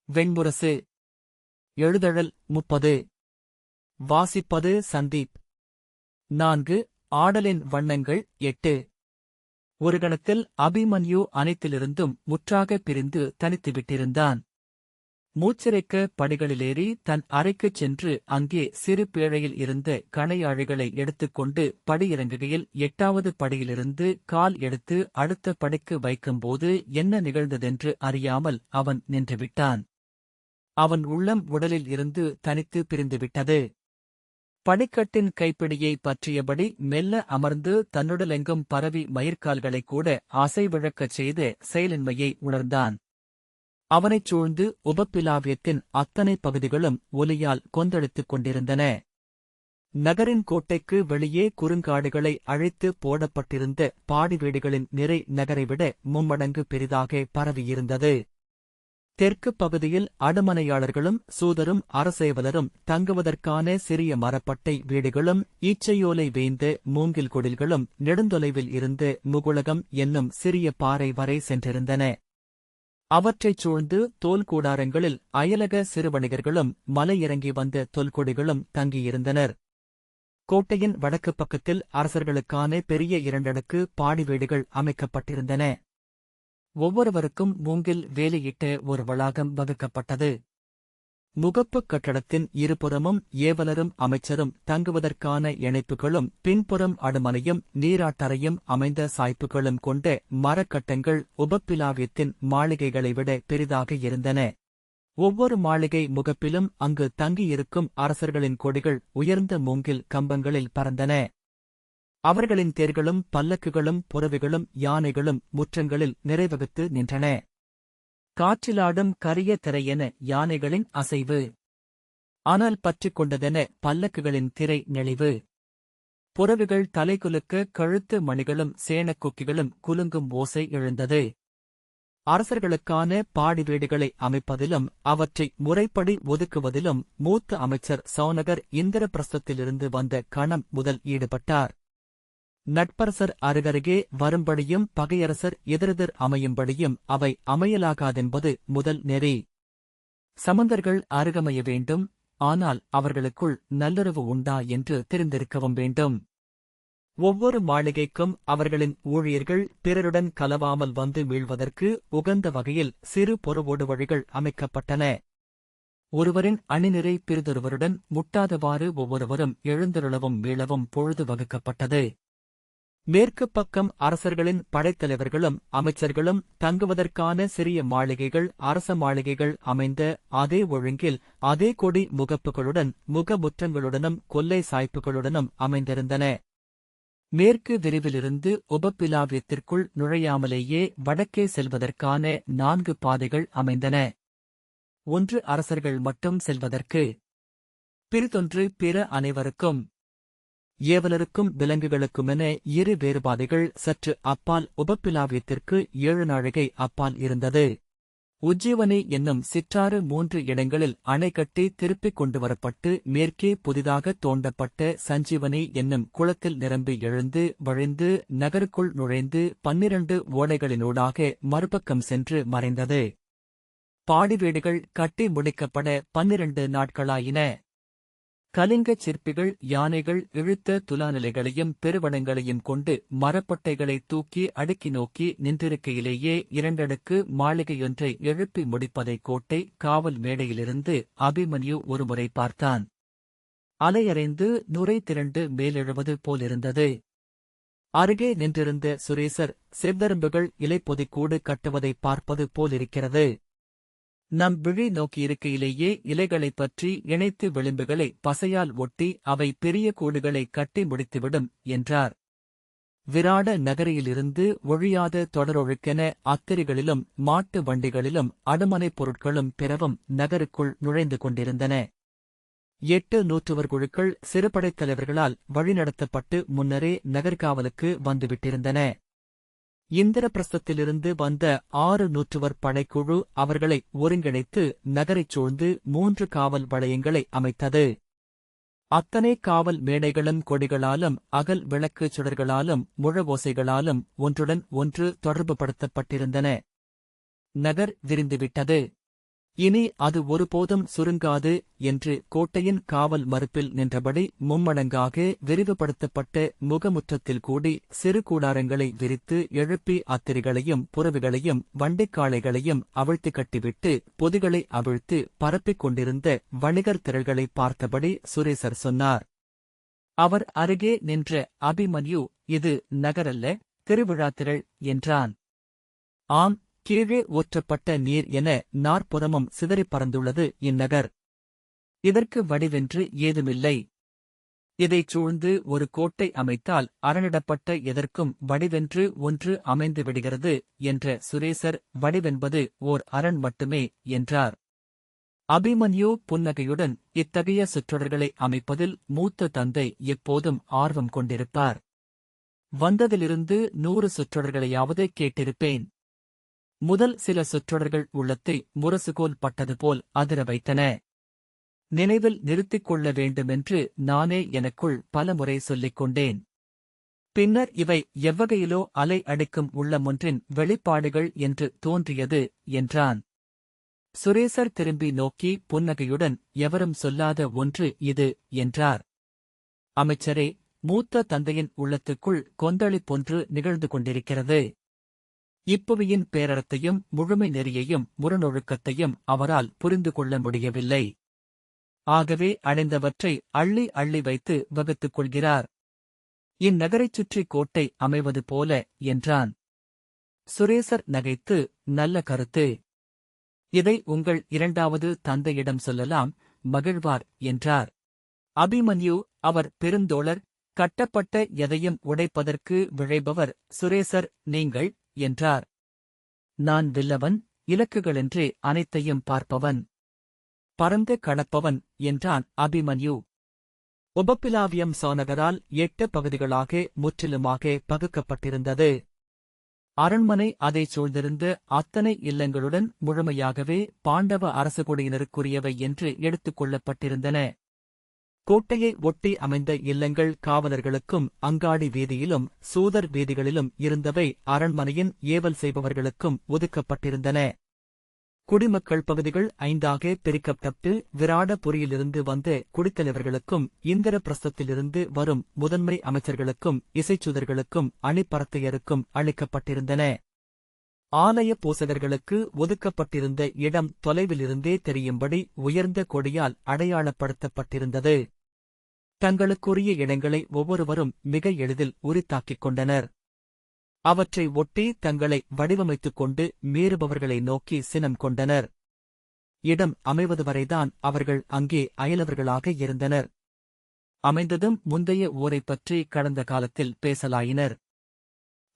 வெண்முரசு. எழுதழல் 30. வாசிப்பது சந்தீப். 4. ஆடலின் வண்ணங்கள் 8. ஒரு கணத்தில் அபிமன்யு அனைத்திலிருந்தும் முற்றாகப் பிரிந்து தனித்துவிட்டிருந்தான். மூச்சிறைக்க படிகளிலேறி தன் அறைக்குச் சென்று அங்கே சிறு பேழையில் இருந்த கணையாழிகளை எடுத்துக்கொண்டு படியிறங்குகையில் 8வது படியிலிருந்து கால் எடுத்து அடுத்த படிக்கு வைக்கும்போது என்ன நிகழ்ந்ததென்று அறியாமல் அவன் நின்றுவிட்டான். அவன் உள்ளம் உடலில் இருந்து தனித்து பிரிந்துவிட்டது. படிக்கட்டின் கைப்பிடியை பற்றியபடி மெல்ல அமர்ந்து தன்னுடலெங்கும் பரவி மயிர்கால்களைக் கூட அசைவிழக்கச் செய்த செயலின்மையை உணர்ந்தான். அவனைச் சூழ்ந்து உபப்பிலாவியத்தின் அத்தனை பகுதிகளும் ஒலியால் கொந்தளித்துக் கொண்டிருந்தன. நகரின் கோட்டைக்கு வெளியே குறுங்காடுகளை அழைத்து போடப்பட்டிருந்த பாடிவீடுகளின் நிறை நகரைவிட மும்மடங்கு பெரிதாக பரவியிருந்தது. தெற்குப் பகுதியில் அடுமனையாளர்களும் சூதரும் அரசேவலரும் தங்குவதற்கான சிறிய மரப்பட்டை வீடுகளும் ஈச்சையோலை வேய்ந்த மூங்கில் குடில்களும் நெடுந்தொலைவில் இருந்து முகுளகம் என்னும் சிறிய பாறை வரை சென்றிருந்தன. அவற்றைச் சூழ்ந்து தோல்கூடாரங்களில் அயலக சிறுவணிகர்களும் மலையிறங்கி வந்த தொல்குடிகளும் தங்கியிருந்தனர். கோட்டையின் வடக்குப் பக்கத்தில் அரசர்களுக்கான பெரிய 2 அடுக்கு பாடிவீடுகள் அமைக்கப்பட்டிருந்தன. ஒவ்வொருவருக்கும் மூங்கில் வேலியிட்ட ஒரு வளாகம் வகுக்கப்பட்டது. முகப்புக் கட்டடத்தின் இருபுறமும் ஏவலரும் அமைச்சரும் தங்குவதற்கான இணைப்புகளும் பின்புறம் அடுமனையும் நீராட்டறையும் அமைந்த சாய்ப்புகளும் கொண்ட மரக்கட்டங்கள் உபப்பிலாவியத்தின் மாளிகைகளை விட பெரிதாக இருந்தன. ஒவ்வொரு மாளிகை முகப்பிலும் அங்கு தங்கியிருக்கும் அரசர்களின் கொடிகள் உயர்ந்த மூங்கில் கம்பங்களில் பறந்தன. அவர்களின் தேர்களும் பல்லக்குகளும் புறவிகளும் யானைகளும் முற்றங்களில் நிறைவகுத்து நின்றன. காற்றிலாடும் கரிய திரையென யானைகளின் அசைவு. ஆனால் பற்றிக் கொண்டதென பல்லக்குகளின் திரை நெளிவு. புறவிகள் தலைகுலுக்க கழுத்து மணிகளும் சேணக்குக்கிகளும் குலுங்கும் ஓசை எழுந்தது. அரசர்களுக்கான பாடிவீடுகளை அமைப்பதிலும் அவற்றை முறைப்படி ஒதுக்குவதிலும் மூத்த அமைச்சர் சௌனகர் இந்திரபிரஸ்தத்திலிருந்து வந்த கணம் முதல் ஈடுபட்டார். நட்பரசர் அருகருகே வரும்படியும் பகையரசர் எதிரெதிர் அமையும்படியும் அவை அமையலாகாதென்பது முதல் நெறி. சமந்தர்கள் அருகமைய வேண்டும், ஆனால் அவர்களுக்குள் நல்லுறவு உண்டா என்று தெரிந்திருக்கவும் வேண்டும். ஒவ்வொரு மாளிகைக்கும் அவர்களின் ஊழியர்கள் பிறருடன் கலவாமல் வந்து மீள்வதற்கு உகந்த வகையில் சிறு பொறுவோடு வழிகள் அமைக்கப்பட்டன. ஒருவரின் அணிநிறை பிறிதொருவருடன் முட்டாதவாறு ஒவ்வொருவரும் எழுந்தருளவும் மீளவும் பொழுது வகுக்கப்பட்டது. மேற்குப் பக்கம் அரசர்களின் படைத்தலைவர்களும் அமைச்சர்களும் தங்குவதற்கான சிறிய மாளிகைகள் அரச மாளிகைகள் அமைந்த அதே ஒழுங்கில் அதே கொடி முகப்புகளுடன் முகமுற்றங்களுடனும் கொல்லை சாய்ப்புகளுடனும் அமைந்திருந்தன. மேற்கு விரிவிலிருந்து உபப்பிலாவியத்திற்குள் நுழையாமலேயே வடக்கே செல்வதற்கான 4 பாதைகள் அமைந்தன. ஒன்று அரசர்கள் மட்டும் செல்வதற்கு, பிறிதொன்று பிற அனைவருக்கும். ஏவலருக்கும் விலங்குகளுக்குமென 2 வேறுபாதைகள் சற்று அப்பால் உபப்பிலாவியத்திற்கு 7 நாழிகை அப்பால் இருந்தது. உஜ்ஜீவனி என்னும் சிற்றாறு 3 இடங்களில் அணை கட்டி திருப்பிக் கொண்டுவரப்பட்டு மேற்கே புதிதாக தோண்டப்பட்ட சஞ்சீவனி என்னும் குளத்தில் நிரம்பி எழுந்து வழிந்து நகருக்குள் நுழைந்து 12 ஓடைகளினூடாக மறுபக்கம் சென்று மறைந்தது. பாடிவீடுகள் கட்டி முடிக்கப்பட 12 நாட்களாயின. கலிங்கச் சிற்பிகள் யானைகள் இழுத்த துலாநிலைகளையும் பெருவடங்களையும் கொண்டு மரப்பட்டைகளைத் தூக்கி அடுக்கி நோக்கி நின்றிருக்கையிலேயே 2 அடுக்கு மாளிகையொன்றை எழுப்பி முடிப்பதை கோட்டை காவல் மேடையிலிருந்து அபிமன்யு ஒருமுறை பார்த்தான். அலையறைந்து நுரை திரண்டு மேலெழுவது போலிருந்தது. அருகே நின்றிருந்த சுரேசர் செவ்வரும்புகள் இலைப்பொதிக்கூடு கட்டுவதைப் பார்ப்பது போலிருக்கிறது. நம் விழி நோக்கியிருக்கையிலேயே இலைகளைப் பற்றி இணைத்து விளிம்புகளை பசையால் ஒட்டி அவை பெரிய கூடுகளை கட்டி முடித்துவிடும் என்றார். விராட நகரியிலிருந்து ஒழியாத தொடரொழுக்கென அத்திரிகளிலும் மாட்டு வண்டிகளிலும் அடுமனைப் பொருட்களும் பிறவும் நகருக்குள் நுழைந்து கொண்டிருந்தன. 8 நூற்றுவர் குழுக்கள் சிறுபடைத் தலைவர்களால் வழிநடத்தப்பட்டு முன்னரே நகர்காவலுக்கு வந்துவிட்டிருந்தன. இந்திரபிரஸ்தத்திலிருந்து வந்த 6 நூற்றுவர் படைக்குழு அவர்களை ஒருங்கிணைத்து நகரைச் சூழ்ந்து 3 காவல் வளையங்களை அமைத்தது. அத்தனை காவல் மேடைகளும் கொடிகளாலும் அகல் விளக்குச் சுடர்களாலும் முழவோசைகளாலும் ஒன்றுடன் ஒன்று தொடர்புபடுத்தப்பட்டிருந்தன. நகர் விரிந்துவிட்டது. இனி அது ஒருபோதும் சுருங்காது என்று கோட்டையின் காவல் மறுப்பில் நின்றபடி மும்மடங்காக விரிவுபடுத்தப்பட்ட முகமுற்றத்தில் கூடி சிறு கூடாரங்களை விரித்து எழுப்பி அத்திரிகளையும் புறவிகளையும் வண்டிக்காளைகளையும் அவிழ்த்து கட்டிவிட்டு பொதிகளை அவிழ்த்து பரப்பிக் கொண்டிருந்த வணிகர் திரள்களை பார்த்தபடி சுரேசர் சொன்னார். அவர் அருகே நின்ற அபிமன்யு, இது நகரல்ல, திருவிழாத்திரள் என்றான். ஆம், கீழே ஊற்றப்பட்ட நீர் என நாற்புறமும் சிதறிப் பறந்துள்ளது இந்நகர். இதற்கு வடிவென்று ஏதுமில்லை. இதைச் சூழ்ந்து ஒரு கோட்டை அமைத்தால் அரணிடப்பட்ட எதற்கும் வடிவென்று ஒன்று அமைந்து விடுகிறது என்ற சுரேசர், வடிவென்பது ஓர் அரண் மட்டுமே என்றார். அபிமன்யு புன்னகையுடன், இத்தகைய சொற்றொடர்களை அமைப்பதில் மூத்த தந்தை எப்போதும் ஆர்வம் கொண்டிருப்பார். வந்ததிலிருந்து 100 சொற்றொடர்களையாவது கேட்டிருப்பேன். முதல் சில சொற்றொடர்கள் உள்ளத்தை முரசுகோல் பட்டது போல் அதிர வைத்தன. நினைவில் நிறுத்திக் கொள்ள வேண்டுமென்று நானே எனக்குள் பலமுறை சொல்லிக் கொண்டேன். பின்னர் இவை எவ்வகையிலோ அலை அடிக்கும் உள்ளமொன்றின் வெளிப்பாடுகள் என்று தோன்றியது என்றான். சுரேசர் திரும்பி நோக்கி புன்னகையுடன், எவரும் சொல்லாத ஒன்று இது என்றார். அமைச்சரே, மூத்த தந்தையின் உள்ளத்துக்குள் கொந்தளிப்பொன்று நிகழ்ந்து கொண்டிருக்கிறது. இப்புவியின் பேரறத்தையும் முழுமை நெறியையும் முரணொழுக்கத்தையும் அவரால் புரிந்து கொள்ள முடியவில்லை. ஆகவே அடைந்தவற்றை அள்ளி அள்ளி வைத்து வகுத்துக் கொள்கிறார். இந்நகரைச் சுற்றி கோட்டை அமைவது போல என்றான். சுரேசர் நகைத்து, நல்ல கருத்து. இதை உங்கள் 2வது தந்தையிடம் சொல்லலாம், மகிழ்வார் என்றார். அபிமன்யு, அவர் பெருந்தோழர், கட்டப்பட்ட எதையும் உடைப்பதற்கு விழைபவர். சுரேசர், நீங்கள் என்றார். நான் வில்லவன், இலக்குகளென்றே அனைத்தையும் பார்ப்பவன், பறந்து கடப்பவன் என்றான் அபிமன்யு. உபப்பிலாவியம் சோனகரால் 8 பகுதிகளாக முற்றிலுமாக பகுக்கப்பட்டிருந்தது. அரண்மனை அதைச் சூழ்ந்திருந்த அத்தனை இல்லங்களுடன் முழுமையாகவே பாண்டவ அரசகுடியினருக்குரியவை என்று எடுத்துக் கொள்ளப்பட்டிருந்தன. கோட்டையை ஒட்டி அமைந்த இல்லங்கள் காவலர்களுக்கும் அங்காடி வீதியிலும் சூதர் வீதிகளிலும் இருந்தவை அரண்மனையின் ஏவல் செய்பவர்களுக்கும் ஒதுக்கப்பட்டிருந்தன. குடிமக்கள் பகுதிகள் 5ஆக பிரிக்கப்பட்டு விராடபுரியிலிருந்து வந்த குடித்தலைவர்களுக்கும் இந்திரபிரஸ்தத்திலிருந்து வரும் முதன்மை அமைச்சர்களுக்கும் இசைச்சுதர்களுக்கும் அணிப்பரத்தையருக்கும் அளிக்கப்பட்டிருந்தன. ஆலய பூசகர்களுக்கு ஒதுக்கப்பட்டிருந்த இடம் தொலைவிலிருந்தே தெரியும்படி உயர்ந்த கொடியால் அடையாளப்படுத்தப்பட்டிருந்தது. தங்களுக்குரிய இடங்களை ஒவ்வொருவரும் மிக எளிதில் உரித்தாக்கிக் கொண்டனர். அவற்றை ஒட்டி தங்களை வடிவமைத்துக் கொண்டு மீறுபவர்களை நோக்கி சினம் கொண்டனர். இடம் அமைவது வரைதான் அவர்கள் அங்கே அயலவர்களாக இருந்தனர். அமைந்ததும் முந்தைய ஊரைப் பற்றி கடந்த காலத்தில் பேசலாயினர்.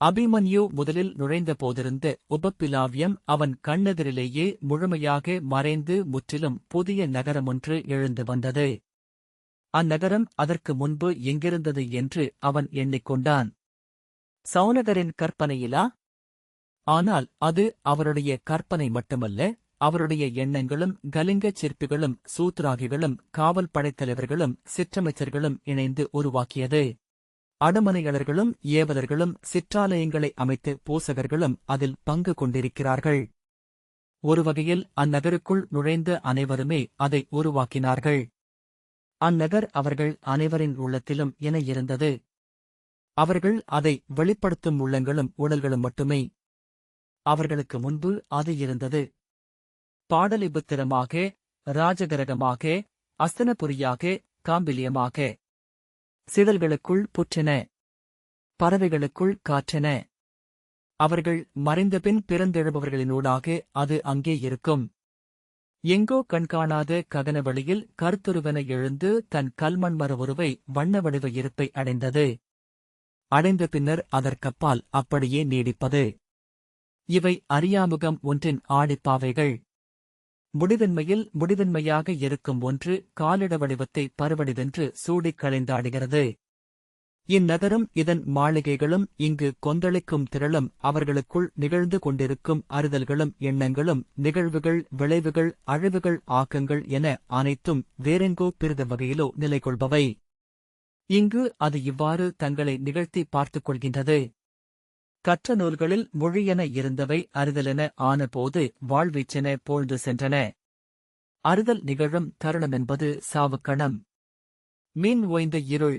அபிமன்யு முதலில் நுழைந்த போதிருந்த உபப்பிலாவியம் அவன் கண்ணெதிரிலேயே முழுமையாக மறைந்து முற்றிலும் புதிய நகரமொன்று எழுந்து வந்தது. அந்நகரம் அதற்கு முன்பு எங்கிருந்தது என்று அவன் எண்ணிக்கொண்டான். சௌனகரின் கற்பனையிலா? ஆனால் அது அவருடைய கற்பனை மட்டுமல்ல, அவருடைய எண்ணங்களும் கலிங்கச் சிற்பிகளும் சூத்ராகிகளும் காவல் படைத்தலைவர்களும் சிற்றமைச்சர்களும் இணைந்து உருவாக்கியது. அடுமனையாளர்களும் ஏவலர்களும் சிற்றாலயங்களை அமைத்து பூசகர்களும் அதில் பங்கு கொண்டிருக்கிறார்கள். ஒருவகையில் அந்நகருக்குள் நுழைந்த அனைவருமே அதை உருவாக்கினார்கள். அந்நகர் அவர்கள் அனைவரின் உள்ளத்திலும் என இருந்தது. அவர்கள் அதை வெளிப்படுத்தும் உள்ளங்களும் உடல்களும் மட்டுமே. அவர்களுக்கு முன்பு அது இருந்தது. பாடலிபுத்திரமாக, ராஜகரகமாக, அஸ்தனபுரியாக, காம்பிலியமாக. சிதல்களுக்குள் புற்றென, பறவைகளுக்குள் காற்றென. அவர்கள் மறைந்தபின் பிறந்தெழுபவர்களினூடாக அது அங்கே இருக்கும். எங்கோ கண்காணாத ககனவெளியில் கருத்துருவென எழுந்து தன் கல்மண்மர உருவை வண்ண வடிவ இருப்பை அடைந்தது. அடைந்த பின்னர் அதற்கப்பால் அப்படியே நீடிப்பது. இவை அறியாமுகம் ஒன்றின் ஆடிப்பாவைகள். முடிவின்மையில் முடிவின்மையாக இருக்கும் ஒன்று காலிட வடிவத்தை பருவடிவென்று சூடிக் களைந்தாடுகிறது. இந்நகரும் இதன் மாளிகைகளும் இங்கு கொந்தளிக்கும் திரளும் அவர்களுக்குள் நிகழ்ந்து கொண்டிருக்கும் அறிதல்களும் எண்ணங்களும் நிகழ்வுகள் விளைவுகள் அழிவுகள் ஆக்கங்கள் என அனைத்தும் வேறெங்கோ பிறித வகையிலோ நிலை கொள்பவை. இங்கு அது இவ்வாறு தங்களை நிகழ்த்தி பார்த்துக் கொள்கின்றது. கற்ற நூல்களில் மொழியென இருந்தவை அறிதலென ஆனபோது வாழ்வீச்சென போழ்ந்து சென்றன. அறுதல் நிகழும் தருணமென்பது சாவுக்கணம். மீன் ஓய்ந்த இருள்.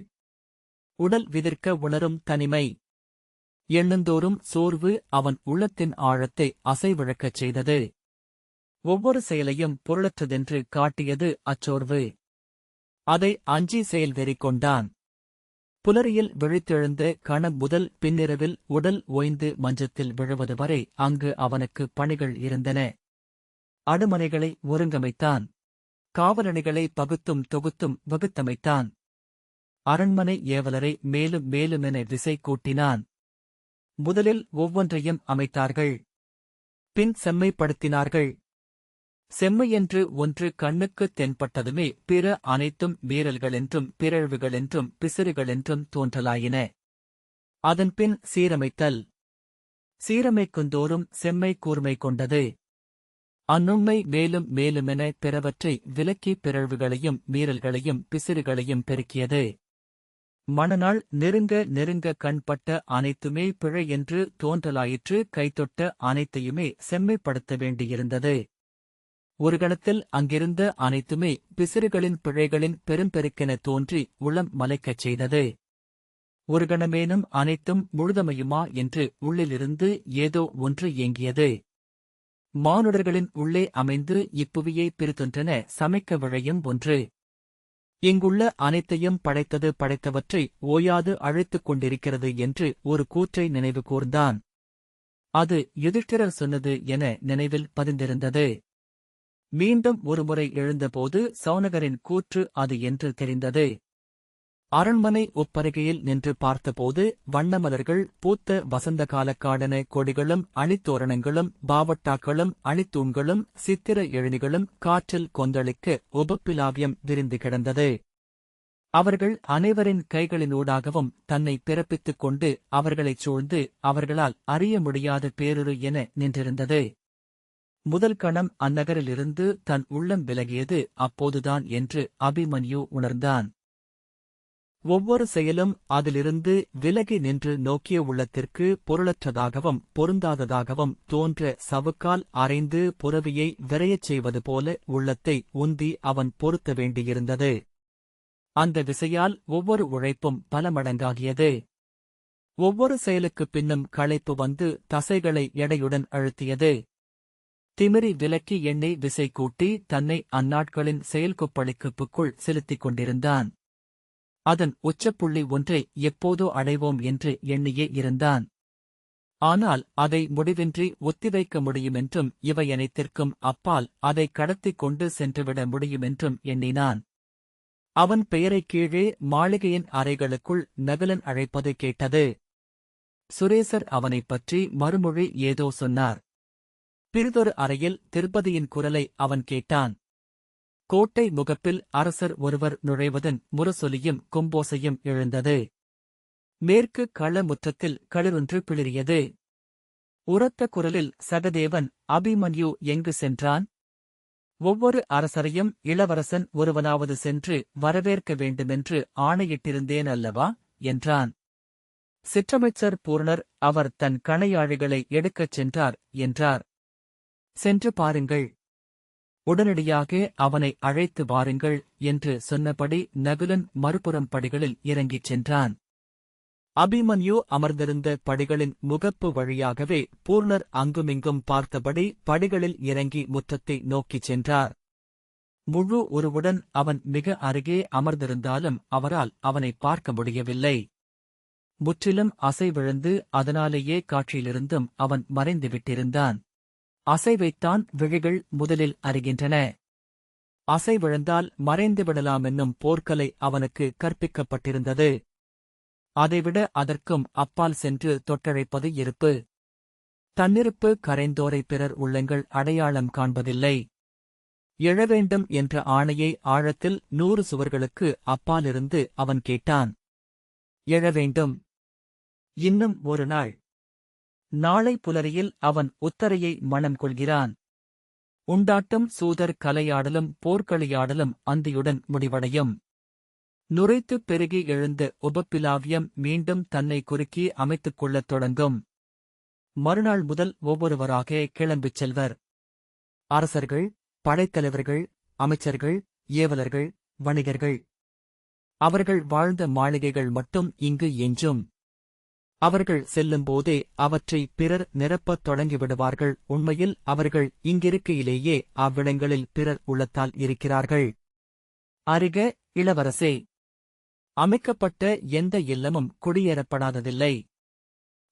உடல் விதிர்க்க உணரும் தனிமை. எண்ணுந்தோறும் சோர்வு அவன் உள்ளத்தின் ஆழத்தை அசைவிழக்கச் செய்தது. ஒவ்வொரு செயலையும் பொருளற்றதென்று காட்டியது அச்சோர்வு. அதை அஞ்சி செயல்வெறி கொண்டான். புலரியில் விழித்தெழுந்த கணம் முதல் பின்னிரவில் உடல் ஓய்ந்து மஞ்சத்தில் விழுவது வரை அங்கு அவனுக்கு பணிகள் இருந்தன. அடுமனைகளை ஒருங்கமைத்தான். காவலணிகளை பகுத்தும் தொகுத்தும் வகுத்தமைத்தான். அரண்மனை ஏவலரை மேலும் மேலுமென திசை கூட்டினான். முதலில் ஒவ்வொன்றையும் அமைத்தார்கள். பின் செம்மைப்படுத்தினார்கள். செம்மையென்று ஒன்று கண்ணுக்குத் தென்பட்டதுமே பிற அனைத்தும் மீறல்களென்றும் பிறழ்வுகளென்றும் பிசிறுகளென்றும் தோன்றலாயின. அதன்பின் சீரமைத்தல். சீரமைக்குந்தோறும் செம்மை கூர்மை கொண்டது. அந்நுண்மை மேலும் மேலுமென பிறவற்றை விலக்கி பிறழ்வுகளையும் மீறல்களையும் பிசிறுகளையும் பெருக்கியது. மணநாள் நெருங்க நெருங்க கண்பட்ட அனைத்துமே பிழை என்று தோன்றலாயிற்று. கைத்தொட்ட அனைத்தையுமே செம்மைப்படுத்த வேண்டியிருந்தது. ஒரு கணத்தில் அங்கிருந்த அனைத்துமே பிசிறுகளின் பிழைகளின் பெரும்பெருக்கென தோன்றி உளம் மலைக்கச் செய்தது. ஒரு கணமேனும் அனைத்தும் முழுதமையுமா என்று உள்ளிலிருந்து ஏதோ ஒன்று ஏங்கியது. மானுடர்களின் உள்ளே அமைந்து இப்புவியை பிரித்தொன்றென சமைக்க விழையும் ஒன்று. இங்குள்ள அனைத்தையும் படைத்தது படைத்தவற்றை ஓயாது அழைத்துக் கொண்டிருக்கிறது என்று ஒரு கூற்றை நினைவு கூர்ந்தான். அது யுதிஷ்டிரர் சொன்னது என நினைவில் பதிந்திருந்தது. மீண்டும் ஒருமுறை எழுந்தபோது சௌனகரின் கூற்று அது என்று தெரிந்தது. அரண்மனை ஒப்பருகையில் நின்று பார்த்தபோது வண்ணமலர்கள் பூத்த வசந்தகால காடன கொடிகளும் அணித்தோரணங்களும் பாவட்டாக்களும் அணித்தூண்களும் சித்திர எழுநிகளும் காற்றில் கொந்தளிக்க உபப்பிலாவியம் விரிந்து கிடந்தது. அவர்கள் அனைவரின் கைகளினூடாகவும் தன்னை பிறப்பித்துக் கொண்டு அவர்களைச் சூழ்ந்து அவர்களால் அறிய முடியாத பேருரு என நின்றிருந்தது. முதல் கணம் அந்நகரிலிருந்து தன் உள்ளம் விலகியது அப்போதுதான் என்று அபிமன்யு உணர்ந்தான். ஒவ்வொரு செயலும் அதிலிருந்து விலகி நின்று நோக்கிய உள்ளத்திற்கு பொருளற்றதாகவும் பொருந்தாததாகவும் தோன்ற சவுக்கால் அரைந்து புரவியை விரையச் செய்வது போல உள்ளத்தை உந்தி அவன் பொருத்த வேண்டியிருந்தது. அந்த விசையால் ஒவ்வொரு உழைப்பும் பல மடங்காகியது. ஒவ்வொரு செயலுக்குப் பின்னும் களைப்பு வந்து தசைகளை எடையுடன் அழுத்தியது. திமிரி விலக்கி எண்ணெய் விசை கூட்டி தன்னை அந்நாட்களின் செயல்கொப்பளிக்குப்புக்குள் செலுத்திக் கொண்டிருந்தான். அதன் உச்சப்புள்ளி ஒன்றை எப்போதோ அடைவோம் என்று எண்ணியே இருந்தான். ஆனால் அதை முடிவின்றி ஒத்திவைக்க முடியுமென்றும் இவையனைத்திற்கும் அப்பால் அதை கடத்திக் கொண்டு சென்றுவிட முடியுமென்றும் எண்ணினான். அவன் பெயரைக் கீழே மாளிகையின் அறைகளுக்குள் நகுலன் அழைப்பது கேட்டது. சுரேசர் அவனைப் பற்றி மறுமொழி ஏதோ சொன்னார். பிறிதொரு அறையில் திருப்பதியின் குரலை அவன் கேட்டான். கோட்டை முகப்பில் அரசர் ஒருவர் நுழைவதன் முரசொலியும் கொம்போசையும் எழுந்தது. மேற்கு களமுற்றத்தில் களிறொன்று பிளிரியது. உரத்த குரலில் சகதேவன், அபிமன்யு எங்கு சென்றான்? ஒவ்வொரு அரசரையும் இளவரசன் ஒருவனாவது சென்று வரவேற்க வேண்டுமென்று ஆணையிட்டிருந்தேன் அல்லவா என்றான். சிற்றமைச்சர் பூர்ணர் அவர் தன் கணையாழிகளை எடுக்கச் சென்றார் என்றார். சென்று பாருங்கள். உடனடியாக அவனை அழைத்து வாருங்கள் என்று சொன்னபடி நகுலன் மறுபுறம் படிகளில் இறங்கிச் சென்றான். அபிமன்யு அமர்ந்திருந்த படிகளின் முகப்பு வழியாகவே பூர்ணர் அங்குமிங்கும் பார்த்தபடி படிகளில் இறங்கி முற்றத்தை நோக்கிச் சென்றார். முழு உருவுடன் அவன் மிக அருகே அமர்ந்திருந்தாலும் அவரால் அவனை பார்க்க முடியவில்லை. முற்றிலும் அசைவிழந்து அதனாலேயே காட்சியிலிருந்தும் அவன் மறைந்துவிட்டிருந்தான். அசைவைத்தான் விழிகள் முதலில் அறிகின்றன. அசைவிழந்தால் மறைந்துவிடலாமென்னும் போர்க்கலை அவனுக்கு கற்பிக்கப்பட்டிருந்தது. அதைவிட அதற்கும் அப்பால் சென்று தொட்டழைப்பது இருப்பு. தன்னிருப்பு கரைந்தோரை பிறர் உள்ளங்கள் அடையாளம் காண்பதில்லை. எழவேண்டும் என்ற ஆணையை ஆழத்தில் 100 சுவர்களுக்கு அப்பாலிருந்து அவன் கேட்டான். எழவேண்டும். இன்னும் ஒரு நாள். நாளை புலரியில் அவன் உத்தரையை மணம் கொள்கிறான். உண்டாட்டும் சூதர் கலையாடலும் போர்க்களியாடலும் அந்தியுடன் முடிவடையும். நுரைத்துப் பெருகி எழுந்த உபப்பிலாவியம் மீண்டும் தன்னை குறுக்கி அமைத்துக் கொள்ளத் தொடங்கும். மறுநாள் முதல் ஒவ்வொருவராக கிளம்பிச் செல்வர். அரசர்கள், படைத்தலைவர்கள், அமைச்சர்கள், ஏவலர்கள், வணிகர்கள். அவர்கள் வாழ்ந்த மாளிகைகள் மட்டும் இங்கு எஞ்சும். அவர்கள் செல்லும்போதே அவற்றை பிறர் நிரப்பத் தொடங்கிவிடுவார்கள். உண்மையில் அவர்கள் இங்கிருக்கையிலேயே அவ்விடங்களில் பிறர் உள்ளத்தால் இருக்கிறார்கள். அறிக, இளவரசே! அமைக்கப்பட்ட எந்த இல்லமும் குடியேறப்படாததில்லை.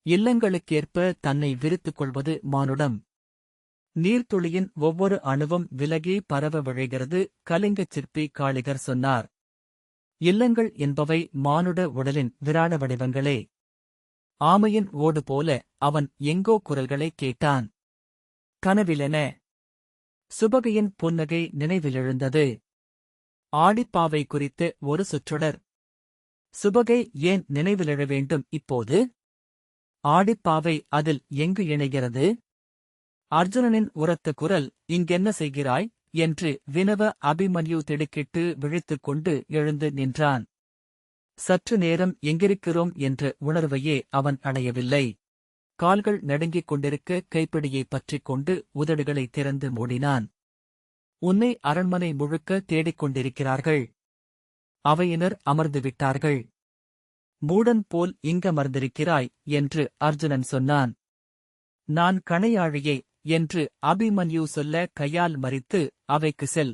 இல்லங்களுக்கேற்ப தன்னை விரித்துக் கொள்வது மானுடம். நீர்த்துளியின் ஒவ்வொரு அணுவும் விலகி பரவ விழைகிறது. கலிங்கச் சிற்பி காளிகர் சொன்னார். இல்லங்கள் என்பவை மானுட உடலின் விராட வடிவங்களே. ஆமையின் ஓடு போல அவன் எங்கோ குரல்களைக் கேட்டான். கனவிலென. சுபகையின் புன்னகை நினைவிலெழுந்தது. ஆடிப்பாவை குறித்து ஒரு சொற்றொடர். சுபகை ஏன் நினைவிலெழ வேண்டும் இப்போது? ஆடிப்பாவை அதில் எங்கு இணைகிறது? அர்ஜுனனின் உரத்த குரல், இங்கென்ன செய்கிறாய் என்று வினவ அபிமன்யு திடுக்கிட்டு விழித்துக் கொண்டு எழுந்து நின்றான். சற்று நேரம் எங்கிருக்கிறோம் என்ற உணர்வையே அவன் அடையவில்லை. கால்கள் நடுங்கிக் கொண்டிருக்க கைப்பிடியைப் பற்றிக் கொண்டு உதடுகளை திறந்து மூடினான். உன்னை அரண்மனை முழுக்க தேடிக் கொண்டிருக்கிறார்கள். அவையினர் அமர்ந்துவிட்டார்கள். மூடன் போல் இங்கமர்ந்திருக்கிறாய் என்று அர்ஜுனன் சொன்னான். நான் கணையாழியே என்று அபிமன்யு சொல்ல கையால் மறித்து அவைக்கு செல்.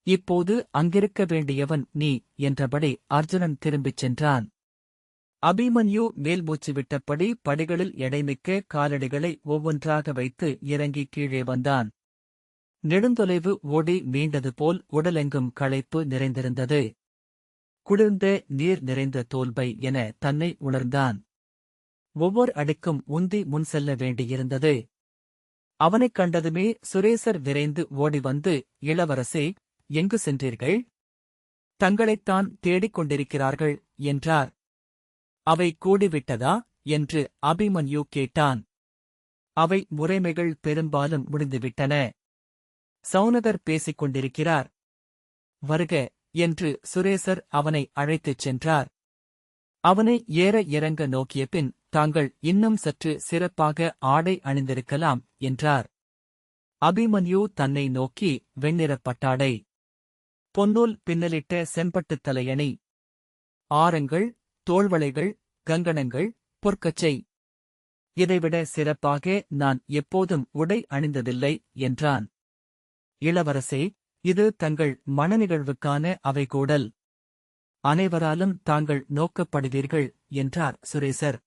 இப்போது அங்கிருக்க வேண்டியவன் நீ என்றபடி அர்ஜுனன் திரும்பிச் சென்றான். அபிமன்யு மேல் மூச்சு விட்டபடி படிகளில் எடைமிக்க காலடிகளை ஒவ்வொன்றாக வைத்து இறங்கி கீழே வந்தான். நெடுந்தொலைவு ஓடி மீண்டது போல் உடலெங்கும் களைப்பு நிறைந்திருந்தது. குளிர்ந்த நீர் நிறைந்த தோல்பை என தன்னை உணர்ந்தான். ஒவ்வொரு அடிக்கும் உந்தி முன் செல்ல வேண்டியிருந்தது. அவனைக் கண்டதுமே சுரேசர் விரைந்து ஓடி வந்து, இளவரசே, எங்கு சென்றீர்கள்? தங்களைத்தான் தேடிக் கொண்டிருக்கிறார்கள் என்றார். அவை கூடிவிட்டதா என்று அபிமன்யு கேட்டான். அவை முறைமைகள் பெரும்பாலும் முடிந்துவிட்டன. சௌனகர் பேசிக் கொண்டிருக்கிறார். வருக என்று சுரேசர் அவனை அழைத்துச் சென்றார். அவனை ஏற இறங்க நோக்கிய பின், தாங்கள் இன்னும் சற்று சிறப்பாக ஆடை அணிந்திருக்கலாம் என்றார். அபிமன்யு தன்னை நோக்கி, வெண்ணிறப் பட்டாடை, பொன்னூல் பின்னலிட்ட செம்பட்டுத் தலையணி, ஆரங்கள், தோள்வளைகள், கங்கணங்கள், பொற்கச்சை. இதைவிட சிறப்பாக நான் எப்போதும் உடை அணிந்ததில்லை என்றான். இளவரசே, இது தங்கள் மணநிகழ்வுக்கான அவைகூடல். அனைவராலும் தாங்கள் நோக்கப்படுவீர்கள் என்றார் சுரேசர்.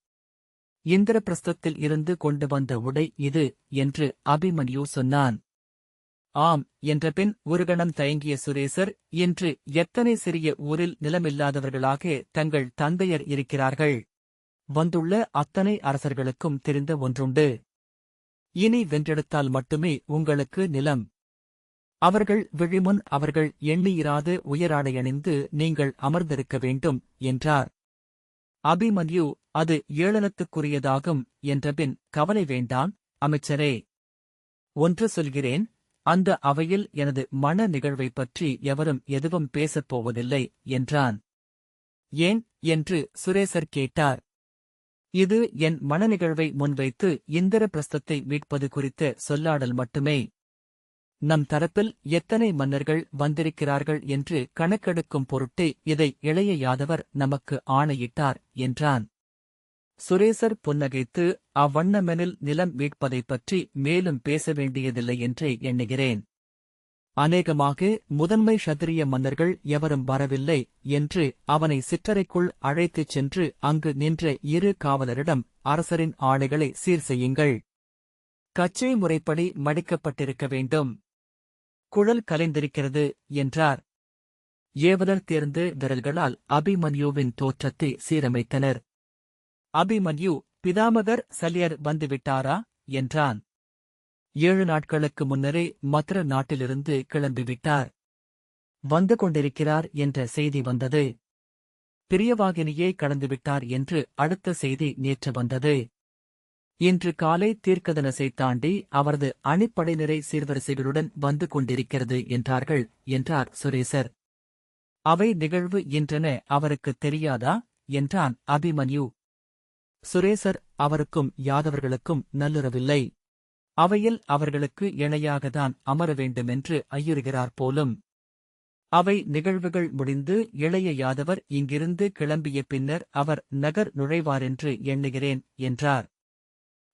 இந்திரபிரஸ்தத்தில் இருந்து கொண்டு வந்த உடை இது என்று அபிமன்யு சொன்னான். ஆம் என்றபின் ஒரு கணம் தயங்கிய சுரேசர், இன்று எத்தனை சிறிய ஊரில் நிலமில்லாதவர்களாக தங்கள் தந்தையர் இருக்கிறார்கள். வந்துள்ள அத்தனை அரசர்களுக்கும் தெரிந்த ஒன்றுண்டு. இனி வென்றெடுத்தால் மட்டுமே உங்களுக்கு நிலம். அவர்கள் விழிமுன் அவர்கள் எண்ணியிராத உயராடையணிந்து நீங்கள் அமர்ந்திருக்க வேண்டும் என்றார். அபிமன்யு, அது ஏளனத்துக்குரியதாகும் என்றபின், கவலை வேண்டாம் அமைச்சரே. ஒன்று சொல்கிறேன், அந்த அவையில் எனது மண நிகழ்வைப் பற்றி எவரும் எதுவும் பேசப் போவதில்லை என்றான். ஏன் என்று சுரேசர் கேட்டார். இது என் மணநிகழ்வை முன்வைத்து இந்திரபிரஸ்தத்தை மீட்பது குறித்த சொல்லாடல் மட்டுமே. நம் தரப்பில் எத்தனை மன்னர்கள் வந்திருக்கிறார்கள் என்று கணக்கெடுக்கும் பொருட்டே இதை இளைய யாதவர் நமக்கு ஆணையிட்டார் என்றான். சுரேசர் புன்னகைத்து, அவ்வண்ணமெனில் நிலம் மீட்பதைப் பற்றி மேலும் பேச வேண்டியதில்லை என்றே எண்ணுகிறேன். அநேகமாக முதன்மை க்ஷத்திரிய மன்னர்கள் எவரும் வரவில்லை என்று அவனை சிற்றறைக்குள் அழைத்துச் சென்று அங்கு நின்ற இரு காவலரிடம், அரசரின் ஆணைகளை சீர் செய்யுங்கள். கச்சை முறைப்படி மடிக்கப்பட்டிருக்க வேண்டும். குழல் கலைந்திருக்கிறது என்றார். ஏவலர் தேர்ந்து விரல்களால் அபிமன்யுவின் தோற்றத்தை சீரமைத்தனர். அபிமன்யு, பிதாமகர் சல்யர் வந்துவிட்டாரா என்றான். 7 நாட்களுக்கு முன்னரே மத்ர நாட்டிலிருந்து கிளம்பிவிட்டார். வந்து கொண்டிருக்கிறார் என்ற செய்தி வந்தது. பிரியவாகினியே கடந்துவிட்டார் என்று அடுத்த செய்தி நேற்று வந்தது. இன்று காலை தீர்க்கதனசை தாண்டி அவரது அணிப்படையினரை சீர்வரிசைகளுடன் வந்து கொண்டிருக்கிறது என்றார்கள் என்றார் சுரேசர். அவை நிகழ்வு என்றென அவருக்குத் தெரியாதா என்றான் அபிமன்யு. சுரேசர், அவருக்கும் யாதவர்களுக்கும் நல்லுறவில்லை. அவையில் அவர்களுக்கு இணையாகத்தான் அமர வேண்டுமென்று ஐயுறுகிறார் போலும். அவை நிகழ்வுகள் முடிந்து இளைய யாதவர் இங்கிருந்து கிளம்பிய பின்னர் அவர் நகர் நுழைவாரென்று எண்ணுகிறேன் என்றார்.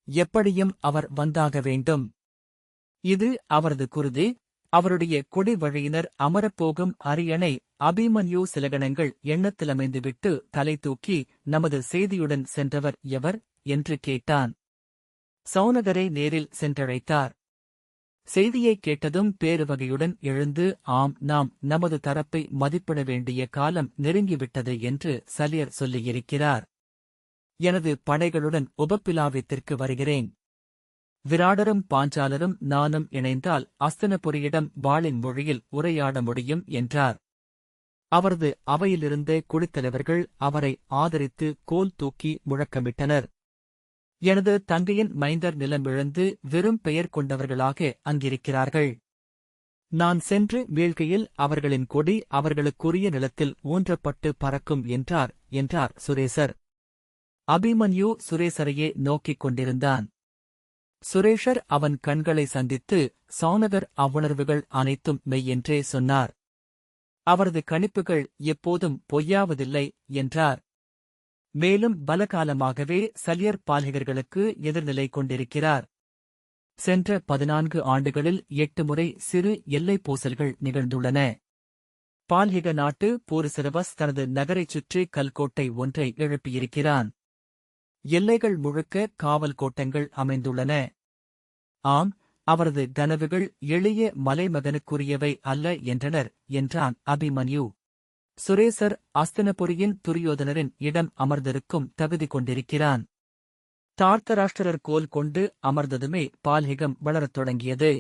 எப்படியும் அவர் வந்தாக வேண்டும். இது அவரது குருதி. அவருடைய கொடி வழியினர் அமரப்போகும் அரியணை அபிமன்யு சில கணங்கள் எண்ணத்திலமைந்துவிட்டு தலை தூக்கி, நமது செய்தியுடன் சென்றவர் எவர் என்று கேட்டான். சௌனகரை நேரில் சென்றழைத்தார். செய்தியைக் கேட்டதும் பேருவகையுடன் எழுந்து, ஆம், நாம் நமது தரப்பை மதிப்பிட வேண்டிய காலம் நெருங்கிவிட்டது என்று சலியர் சொல்லியிருக்கிறார். எனது படைகளுடன் உபப்பிலாவியத்திற்கு வருகிறேன். விராடரும் பாஞ்சாலரும் நானும் இணைந்தால் அஸ்தினபுரியிடம் வாளின் மொழியில் உரையாட முடியும் என்றார். அவரது அவையிலிருந்த குடித்தலைவர்கள் அவரை ஆதரித்து கோல் தூக்கி முழக்கமிட்டனர். எனது தங்கையின் மைந்தர் நிலமிழந்து வெறும் பெயர் கொண்டவர்களாக அங்கிருக்கிறார்கள். நான் சென்று வீழ்கையில் அவர்களின் கொடி அவர்களுக்குரிய நிலத்தில் ஊன்றப்பட்டு பறக்கும் என்றார் சுரேசர். அபிமன்யு சுரேசரையே நோக்கிக் கொண்டிருந்தான். சுரேஷர் அவன் கண்களை சந்தித்து, சௌனகர் அவ்வுணர்வுகள் அனைத்தும் மெய்யென்றே சொன்னார். அவரது கணிப்புகள் எப்போதும் பொய்யாவதில்லை என்றார். மேலும் பலகாலமாகவே சலியர் பால்ஹிகர்களுக்கு எதிர்நிலை கொண்டிருக்கிறார். சென்ற 14 ஆண்டுகளில் 8 முறை சிறு எல்லைப் பூசல்கள் நிகழ்ந்துள்ளன. பால்ஹிக நாட்டு பூரிசிரவஸ் தனது நகரைச் சுற்றி கல்கோட்டை ஒன்றை எழுப்பியிருக்கிறான். எல்லைகள் முழுக்க காவல் கோட்டங்கள் அமைந்துள்ளன. ஆம், அவரது கனவுகள் எளிய மலைமகனுக்குரியவை அல்ல என்றனர் என்றான் அபிமன்யு. சுரேசர் அஸ்தினபுரியின் துரியோதனரின் இடம் அமர்ந்திருக்கும் தகுதி கொண்டிருக்கிறான். தார்த்தராஷ்டிரர் கோல் கொண்டு அமர்ந்ததுமே பால்ஹிகம் வளரத் தொடங்கியது.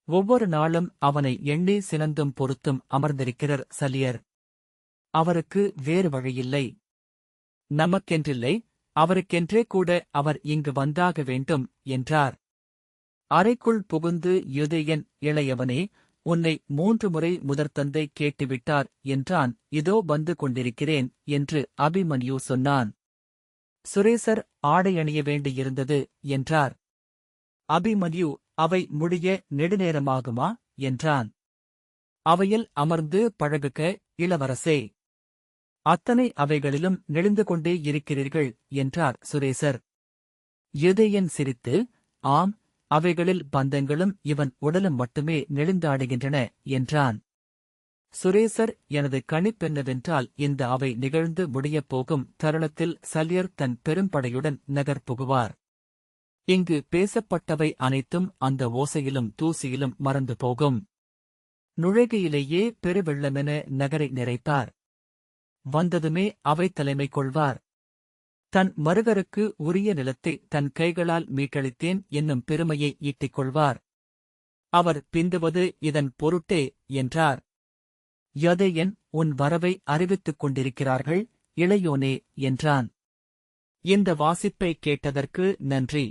ஒவ்வொரு நாளும் அவனை எண்ணி சினந்தும் பொறுத்தும் அமர்ந்திருக்கிறார் சலியர். அவருக்கு வேறு வழியில்லை. நமக்கென்றில்லை, அவருக்கென்றே கூட அவர் இங்கு வந்தாக வேண்டும் என்றார். அறைக்குள் புகுந்து யுதயன், இளையவனே, உன்னை 3 முறை முதற்தந்தை கேட்டுவிட்டார் என்றான். இதோ வந்து கொண்டிருக்கிறேன் என்று அபிமன்யு சொன்னான். சுரேசர் ஆடை அணிய வேண்டியிருந்தது என்றார். அபிமன்யு, அவை முடிய நெடுநேரமாகுமா என்றான். அவையில் அமர்ந்து பழகுக இளவரசே. அத்தனை அவைகளிலும் நெளிந்து கொண்டே இருக்கிறீர்கள் என்றார் சுரேசர். யுதயன் சிரித்து, ஆம், அவைகளில் பந்தங்களும் இவன் உடலும் மட்டுமே நெளிந்தாடுகின்றன என்றான். சுரேசர், எனது கணிப்பென்னவென்றால் இந்த அவை நிகழ்ந்து முடியப் போகும் தருணத்தில் சல்யர் தன் பெரும்படையுடன் நகர் புகுவார். இங்கு பேசப்பட்டவை அனைத்தும் அந்த ஓசையிலும் தூசியிலும் மறந்து போகும். நுழைகையிலேயே பெருவெள்ளமென நகரை நிறைப்பார். வந்ததுமே அவை தலைமை கொள்வார். தன் மருகருக்கு உரிய நிலத்தை தன் கைகளால் மீட்டளித்தேன் என்னும் பெருமையை ஈட்டிக் கொள்வார். அவர் பிந்துவது இதன் பொருட்டே என்றார். யதேயன், உன் வரவை அறிவித்துக் கொண்டிருக்கிறார்கள் இளையோனே என்றான். இந்த வாசிப்பை கேட்டதற்கு நன்றி.